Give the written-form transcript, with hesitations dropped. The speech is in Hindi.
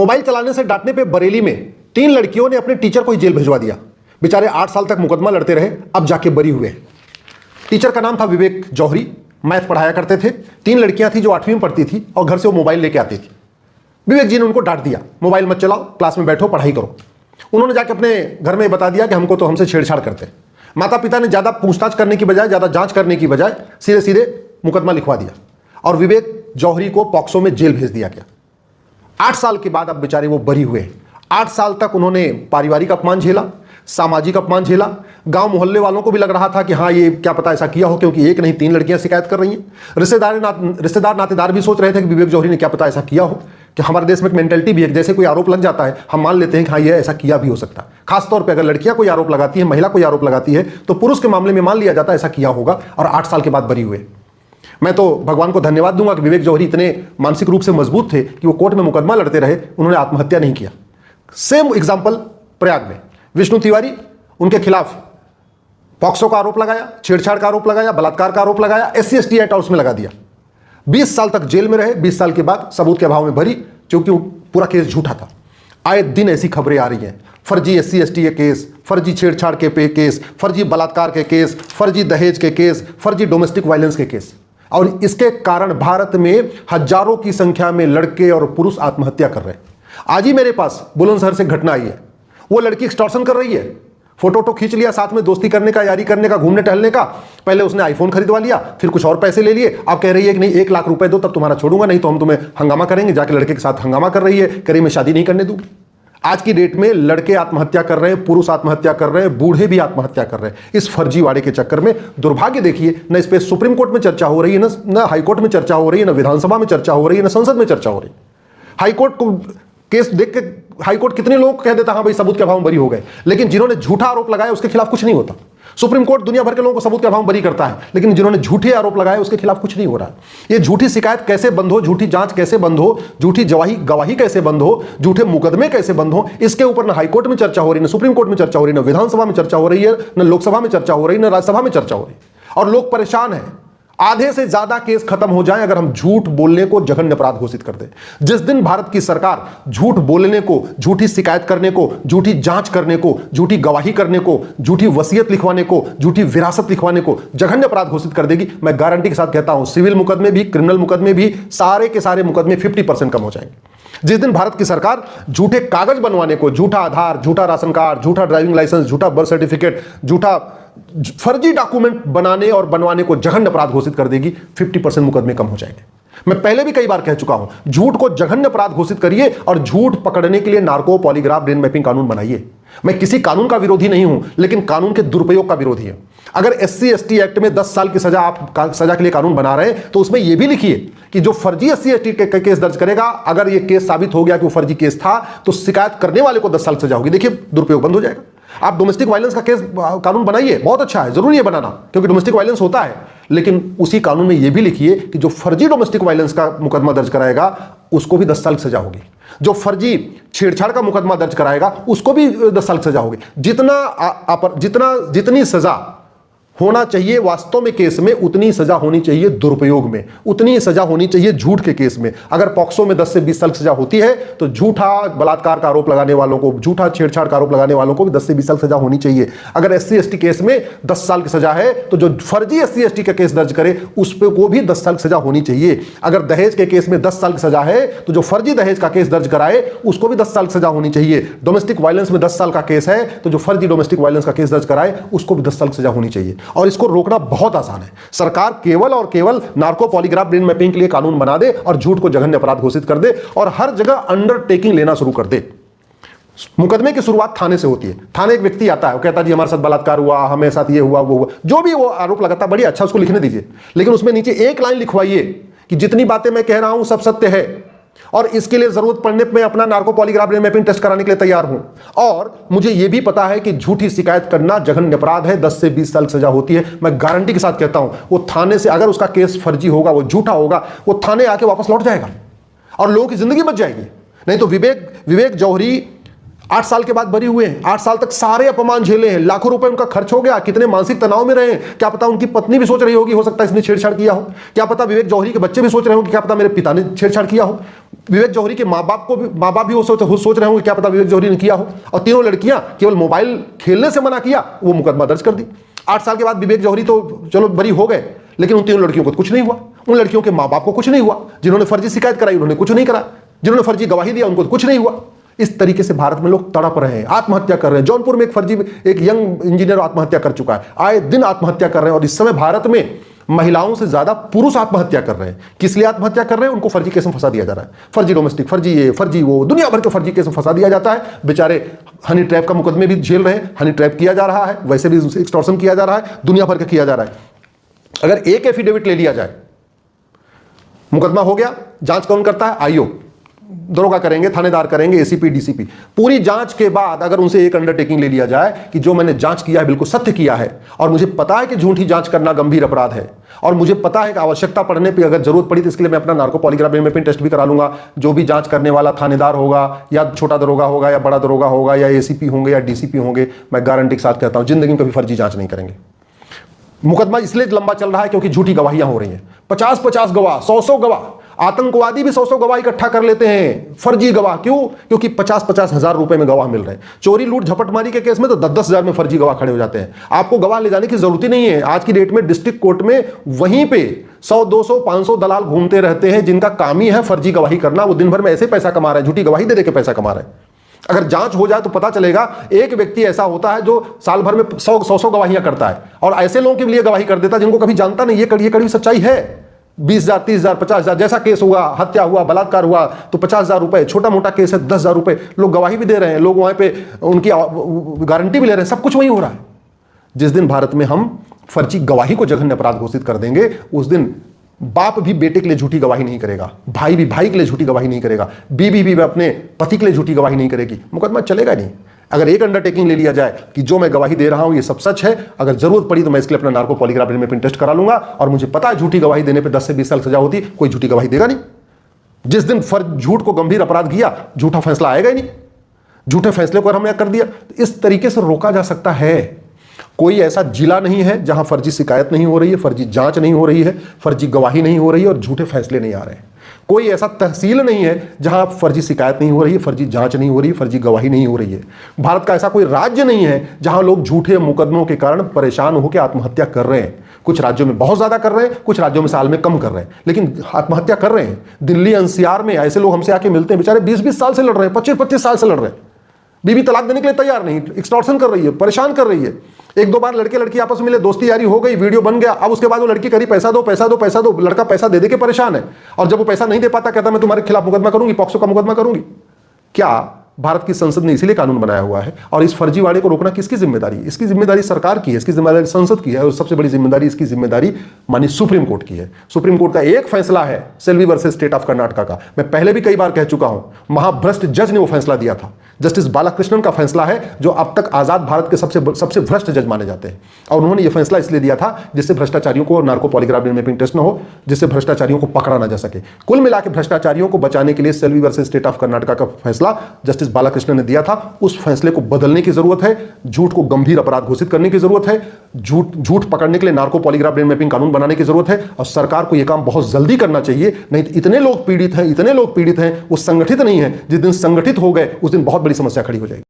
मोबाइल चलाने से डांटने पे बरेली में 3 लड़कियों ने अपने टीचर को ही जेल भिजवा दिया। बेचारे 8 साल तक मुकदमा लड़ते रहे, अब जाके बरी हुए। टीचर का नाम था विवेक जौहरी, मैथ पढ़ाया करते थे। 3 लड़कियां थी जो 8वीं में पढ़ती थी और घर से वो मोबाइल लेके आती थी। विवेक जी ने उनको डांट दिया, मोबाइल मत चलाओ, क्लास में बैठो, पढ़ाई करो। उन्होंने जाके अपने घर में बता दिया कि हमको तो हमसे छेड़छाड़ करते हैं। माता पिता ने ज़्यादा पूछताछ करने की बजाय, ज़्यादा जांच करने की बजाय सीधे सीधे मुकदमा लिखवा दिया और विवेक जौहरी को पॉक्सो में जेल भेज दिया गया। 8 साल के बाद अब बेचारे वो बरी हुए। 8 साल तक उन्होंने पारिवारिक अपमान झेला, सामाजिक अपमान झेला। गांव मोहल्ले वालों को भी लग रहा था कि हाँ, ये क्या पता ऐसा किया हो, क्योंकि एक नहीं 3 लड़कियां शिकायत कर रही हैं। रिश्तेदार नातेदार भी सोच रहे थे कि विवेक जौहरी ने क्या पता ऐसा किया हो। कि हमारे देश में एक मेंटेलिटी भी है, जैसे कोई आरोप लग जाता है हम मान लेते हैं कि हाँ, ये ऐसा किया भी हो सकता है। खासतौर पर अगर लड़कियां कोई आरोप लगाती है, महिला कोई आरोप लगाती है, तो पुरुष के मामले में मान लिया जाता है ऐसा किया होगा, और 8 साल के बाद बरी हुए। मैं तो भगवान को धन्यवाद दूंगा कि विवेक जौहरी इतने मानसिक रूप से मजबूत थे कि वो कोर्ट में मुकदमा लड़ते रहे, उन्होंने आत्महत्या नहीं किया। सेम एग्जाम्पल प्रयाग में विष्णु तिवारी, उनके खिलाफ पॉक्सो का आरोप लगाया, छेड़छाड़ का आरोप लगाया, बलात्कार का आरोप लगाया, SC/ST एक्ट उसमें लगा दिया। 20 साल तक जेल में रहे। 20 साल के बाद सबूत के अभाव में भरी, क्योंकि पूरा केस झूठा था। आए दिन ऐसी खबरें आ रही हैं, फर्जी SC/ST के केस, फर्जी छेड़छाड़ के केस, फर्जी बलात्कार के केस, फर्जी दहेज के केस, फर्जी डोमेस्टिक वायलेंस के केस। और इसके कारण भारत में हजारों की संख्या में लड़के और पुरुष आत्महत्या कर रहे हैं। आज ही मेरे पास बुलंदशहर से घटना आई है। वो लड़की एक्सटॉर्शन कर रही है, फोटो खींच लिया, साथ में दोस्ती करने का, यारी करने का, घूमने टहलने का। पहले उसने आईफोन खरीदवा लिया, फिर कुछ और पैसे ले लिए। अब कह रही है कि नहीं 1 लाख रुपए दो तब तुम्हारा छोड़ूंगा, नहीं तो हम तुम्हें हंगामा करेंगे। जाके लड़के के साथ हंगामा कर रही है, कह रही मैं शादी नहीं करने दूंगी। आज की डेट में लड़के आत्महत्या कर रहे हैं, पुरुष आत्महत्या कर रहे हैं, बूढ़े भी आत्महत्या कर रहे हैं इस फर्जीवाड़े के चक्कर में। दुर्भाग्य देखिए, न इस पे सुप्रीम कोर्ट में चर्चा हो रही है, न हाईकोर्ट में चर्चा हो रही है, न विधानसभा में चर्चा हो रही है, न संसद में चर्चा हो रही है। हाईकोर्ट को केस देख के हाईकोर्ट कितने लोग कह देता हाँ भाई सबूत के अभाव में बरी हो गए, लेकिन जिन्होंने झूठा आरोप लगाया उसके खिलाफ कुछ नहीं होता। सुप्रीम कोर्ट दुनिया भर के लोगों को सबूत के अभाव में बरी करता है, लेकिन जिन्होंने झूठे आरोप लगाए उसके खिलाफ कुछ नहीं हो रहा है। ये झूठी शिकायत कैसे बंद हो, झूठी जांच कैसे बंद हो, झूठी गवाही कैसे बंद हो, झूठे मुकदमे कैसे बंद हो, इसके ऊपर न हाईकोर्ट में चर्चा हो रही, न सुप्रीम कोर्ट में चर्चा हो रही, न विधानसभा में चर्चा हो रही है, न लोकसभा में चर्चा हो रही, न राज्यसभा में चर्चा हो रही। और लोग परेशान हैं। आधे से ज्यादा केस खत्म हो जाए अगर हम झूठ बोलने को जघन्य अपराध घोषित कर दें। जिस दिन भारत की सरकार झूठ बोलने को, झूठी शिकायत करने को, झूठी जांच करने को, झूठी गवाही करने को, झूठी वसीयत लिखवाने को, झूठी विरासत लिखवाने को जघन्य अपराध घोषित कर देगी, मैं गारंटी के साथ कहता हूं सिविल मुकदमे भी, क्रिमिनल मुकदमे भी, सारे के सारे मुकदमे 50% कम हो जाएंगे। जिस दिन भारत की सरकार झूठे कागज बनवाने को, झूठा आधार, झूठा राशन कार्ड, झूठा ड्राइविंग लाइसेंस, झूठा बर्थ सर्टिफिकेट, झूठा फर्जी डॉक्यूमेंट बनाने और बनवाने को जघन्य अपराध घोषित कर देगी, 50% मुकदमे कम हो जाएंगे। मैं पहले भी कई बार कह चुका हूं, झूठ को जघन्य अपराध घोषित करिए और झूठ पकड़ने के लिए नार्को पॉलीग्राफ ब्रेन मैपिंग कानून बनाइए। मैं किसी कानून का विरोधी नहीं हूं, लेकिन कानून के दुरुपयोग का विरोधी है। अगर SC/ST एक्ट में 10 साल की सजा, आप सजा के लिए कानून बना रहे हैं, तो उसमें यह भी लिखिए कि जो फर्जी SC/ST के केस दर्ज करेगा, अगर यह केस साबित हो गया कि वो फर्जी केस था, तो शिकायत करने वाले को 10 साल सजा होगी। देखिए, दुरुपयोग बंद हो जाएगा। आप डोमेस्टिक वायलेंस का केस कानून बनाइए, बहुत अच्छा है, जरूरी है बनाना, क्योंकि डोमेस्टिक वायलेंस होता है, लेकिन उसी कानून में यह भी लिखिए कि जो फर्जी डोमेस्टिक वायलेंस का मुकदमा दर्ज कराएगा उसको भी 10 साल की सजा होगी। जो फर्जी छेड़छाड़ का मुकदमा दर्ज कराएगा उसको भी 10 साल की सजा होगी। जितनी सजा होना चाहिए वास्तव में केस में, उतनी सजा होनी चाहिए दुरुपयोग में, उतनी सजा होनी चाहिए झूठ के केस में। अगर पॉक्सो में 10 से 20 साल की सजा होती है, तो झूठा बलात्कार का आरोप लगाने वालों को, झूठा छेड़छाड़ का आरोप लगाने वालों को भी 10 से 20 साल सजा होनी चाहिए। अगर SC/ST केस में 10 साल की सजा है, तो जो फर्जी SC/ST का केस दर्ज करे उस पर को भी 10 साल की सजा होनी चाहिए। अगर दहेज के केस में 10 साल की सजा है, तो जो फर्जी दहेज का केस दर्ज कराए उसको भी 10 साल की सजा होनी चाहिए। डोमेस्टिक वायलेंस में 10 साल का केस है, तो जो फर्जी डोमेस्टिक वायलेंस का केस दर्ज कराए उसको भी 10 साल की सजा होनी चाहिए। और इसको रोकना बहुत आसान है। सरकार केवल और केवल नार्को पॉलीग्राफ ब्रेन मैपिंग के लिए कानून बना दे और झूठ को जघन्य अपराध घोषित कर दे और हर जगह अंडरटेकिंग लेना शुरू कर दे। मुकदमे की शुरुआत थाने से होती है। थाने एक व्यक्ति आता है, वो कहता है जी हमारे साथ बलात्कार हुआ, हमारे साथ ये हुआ, वो हुआ, जो भी वो आरोप लगाता है, बढ़िया अच्छा उसको लिखने दीजिए, लेकिन उसमें नीचे एक लाइन लिखवाइए कि जितनी बातें मैं कह रहा हूं सब सत्य है और इसके लिए जरूरत पड़ने पे मैं अपना narco polygraph brain mapping test कराने के लिए तैयार हूं। और मुझे यह भी पता है कि झूठी शिकायत करना जघन्य अपराध है, 10 से 20 साल की सजा होती है। मैं गारंटी के साथ कहता हूं, वो थाने से अगर उसका केस फर्जी होगा, वो झूठा होगा, वो थाने आके वापस लौट जाएगा और लोगों की जिंदगी बच जाएगी। नहीं तो विवेक जौहरी 8 साल के बाद बरी हुए हैं, 8 साल तक सारे अपमान झेले हैं, लाखों रुपए उनका खर्च हो गया, कितने मानसिक तनाव में रहे हैं। क्या पता उनकी पत्नी भी सोच रही होगी, हो सकता है इसने छेड़छाड़ किया हो। क्या पता विवेक जौहरी के बच्चे भी सोच रहे होंगे, क्या पता मेरे पिता ने छेड़छाड़ किया हो। विवेक जौहरी के माँ बाप भी वो सोच रहे होंगे, क्या पता विवेक जौहरी ने किया हो। और तीनों लड़कियां केवल मोबाइल खेलने से मना किया, वो मुकदमा दर्ज कर दी। 8 साल के बाद विवेक जौहरी तो चलो बरी हो गए, लेकिन उन तीनों लड़कियों को कुछ नहीं हुआ। उन लड़कियों के माँ बाप को कुछ नहीं हुआ। जिन्होंने फर्जी शिकायत कराई उन्होंने कुछ नहीं करा, जिन्होंने फर्जी गवाही दिया उनको कुछ नहीं हुआ। इस तरीके से भारत में लोग तड़प रहे हैं, आत्महत्या कर रहे हैं। जौनपुर में एक यंग इंजीनियर आत्महत्या कर चुका है, आए दिन आत्महत्या कर रहे हैं। और इस समय भारत में महिलाओं से ज्यादा पुरुष आत्महत्या कर रहे हैं। किस लिए आत्महत्या कर रहे हैं? उनको फर्जी केस में फंसा दिया जा रहा है। फर्जी डोमेस्टिक, फर्जी ये, फर्जी वो, दुनिया भर के फर्जी केस में फंसा दिया जाता है। बेचारे हनी ट्रैप का मुकदमे भी झेल रहे हैं, हनी ट्रैप किया जा रहा है, वैसे भी एक्सटॉर्शन किया जा रहा है, दुनिया भर का किया जा रहा है। अगर एक एफिडेविट ले लिया जाए, मुकदमा हो गया, जांच कौन करता है? आईओ, दरोगा करेंगे, थानेदार करेंगे, एसीपी, डीसीपी। पूरी जांच के बाद अगर उनसे एक अंडरटेकिंग ले लिया जाए कि जो मैंने जांच किया है बिल्कुल सत्य किया है, और मुझे पता है कि झूठी जांच करना गंभीर अपराध है, और मुझे पता है कि आवश्यकता पड़ने पर अगर जरूरत पड़ी तो इसके लिए मैं अपना नार्को पॉलीग्राफ फिंगरप्रिंट टेस्ट भी करा लूंगा। जो भी जांच करने वाला थानेदार होगा, या छोटा दरोगा होगा, या बड़ा दरोगा होगा, या एसीपी होंगे, या डीसीपी होंगे, मैं गारंटी के साथ कहता हूं जिंदगी में कभी फर्जी जांच नहीं करेंगे। मुकदमा इसलिए लंबा चल रहा है क्योंकि झूठी गवाहियां हो रही हैं। 50-50 गवाह, 100-100 गवाह, आतंकवादी भी 100-100 गवाह इकट्ठा कर लेते हैं, फर्जी गवाह। क्यों? क्योंकि 50-50 हजार रुपए में गवाह मिल रहे हैं। चोरी, लूट, झपटमारी के केस में तो 10-10 हजार में फर्जी गवाह खड़े हो जाते हैं। आपको गवाह ले जाने की जरूरत ही नहीं है। आज की डेट में डिस्ट्रिक्ट कोर्ट में वहीं पे 100-200, 500 दलाल घूमते रहते हैं, जिनका काम ही है फर्जी गवाही करना। वो दिन भर में ऐसे पैसा कमा रहे हैं, झूठी गवाही दे के पैसा कमा रहे हैं। अगर जांच हो जाए तो पता चलेगा एक व्यक्ति ऐसा होता है जो साल भर में 100 गवाहियां करता है, और ऐसे लोगों के लिए गवाही कर देता है जिनको कभी जानता नहीं। ये कड़वी सच्चाई है। 20,000, 30,000, 50,000 जैसा केस हुआ, हत्या हुआ, बलात्कार हुआ तो 50,000 रुपए, छोटा मोटा केस है 10,000 रुपए, लोग गवाही भी दे रहे हैं, लोग वहां पे उनकी गारंटी भी ले रहे हैं, सब कुछ वही हो रहा है। जिस दिन भारत में हम फर्जी गवाही को जघन्य अपराध घोषित कर देंगे, उस दिन बाप भी बेटे के लिए झूठी गवाही नहीं करेगा, भाई भी भाई के लिए झूठी गवाही नहीं करेगा, बीवी भी अपने पति के लिए झूठी गवाही नहीं करेगी। मुकदमा चलेगा नहीं। अगर एक अंडरटेकिंग ले लिया जाए कि जो मैं गवाही दे रहा हूं ये सब सच है, अगर जरूरत पड़ी तो मैं इसके लिए अपना नार्को पॉलीग्राफ फिंगरप्रिंट टेस्ट करा लूंगा, और मुझे पता है झूठी गवाही देने पर 10 से 20 साल सजा होती, कोई झूठी गवाही देगा नहीं। जिस दिन झूठ को गंभीर अपराध किया, झूठा फैसला आएगा ही नहीं। झूठे फैसले को अगर हमने कर दिया तो इस तरीके से रोका जा सकता है। कोई ऐसा जिला नहीं है जहां फर्जी शिकायत नहीं हो रही है, फर्जी जांच नहीं हो रही है, फर्जी गवाही नहीं हो रही है और झूठे फैसले नहीं आ रहे हैं। कोई ऐसा तहसील नहीं है जहां फर्जी शिकायत नहीं हो रही है, फर्जी जांच नहीं हो रही है, फर्जी गवाही नहीं हो रही है। भारत का ऐसा कोई राज्य नहीं है जहां लोग झूठे मुकदमों के कारण परेशान होकर आत्महत्या कर रहे हैं। कुछ राज्यों में बहुत ज्यादा कर रहे हैं, कुछ राज्यों में साल में कम कर रहे हैं, लेकिन आत्महत्या कर रहे हैं। दिल्ली एनसीआर में ऐसे लोग हमसे आके मिलते हैं, बेचारे 20-20 साल से लड़ रहे हैं, 25-25 साल से लड़ रहे हैं। बीवी तलाक देने के लिए तैयार नहीं, एक्सटॉर्शन कर रही है, परेशान कर रही है। एक दो बार लड़के लड़की आपस में मिले, दोस्ती यारी हो गई, वीडियो बन गया, अब उसके बाद वो लड़की करी पैसा दो पैसा दो पैसा दो, लड़का पैसा दे के परेशान है, और जब वो पैसा नहीं दे पाता कहता मैं तुम्हारे खिलाफ मुकदमा करूंगी, पॉक्सो का मुकदमा करूंगी। क्या भारत की संसद ने इसीलिए कानून बनाया हुआ है। और इस फर्जीवाड़े को रोकना किसकी जिम्मेदारी है? इसकी जिम्मेदारी सरकार की है, इसकी जिम्मेदारी संसद की है, और सबसे बड़ी जिम्मेदारी इसकी जिम्मेदारी माननीय सुप्रीम कोर्ट की है। सुप्रीम कोर्ट का एक फैसला है Selvi versus state of Karnataka का, मैं पहले भी कई बार कह चुका हूं, महाभ्रष्ट जज ने वो फैसला दिया था। जस्टिस बालाकृष्णन का फैसला है, जो अब तक आजाद भारत के सबसे भ्रष्ट जज माने जाते हैं, और उन्होंने ये फैसला इसलिए दिया था जिससे भ्रष्टाचारियों को नार्को पॉलीग्राफ फिंगरप्रिंट टेस्ट न हो, जिससे भ्रष्टाचारियों को पकड़ा ना जा सके। कुल मिलाकर भ्रष्टाचारियों को बचाने के लिए Selvi versus state of Karnataka का फैसला जस्टिस बालाकृष्णन ने दिया था। उस फैसले को बदलने की जरूरत है, झूठ को गंभीर अपराध घोषित करने की जरूरत है, झूठ पकड़ने के लिए नार्को पॉलीग्राफ मैपिंग कानून बनाने की जरूरत है, और सरकार को यह काम बहुत जल्दी करना चाहिए। नहीं तो इतने लोग पीड़ित हैं, वो संगठित नहीं है। जिस दिन संगठित हो गए उस दिन बहुत बड़ी समस्या खड़ी हो जाएगी।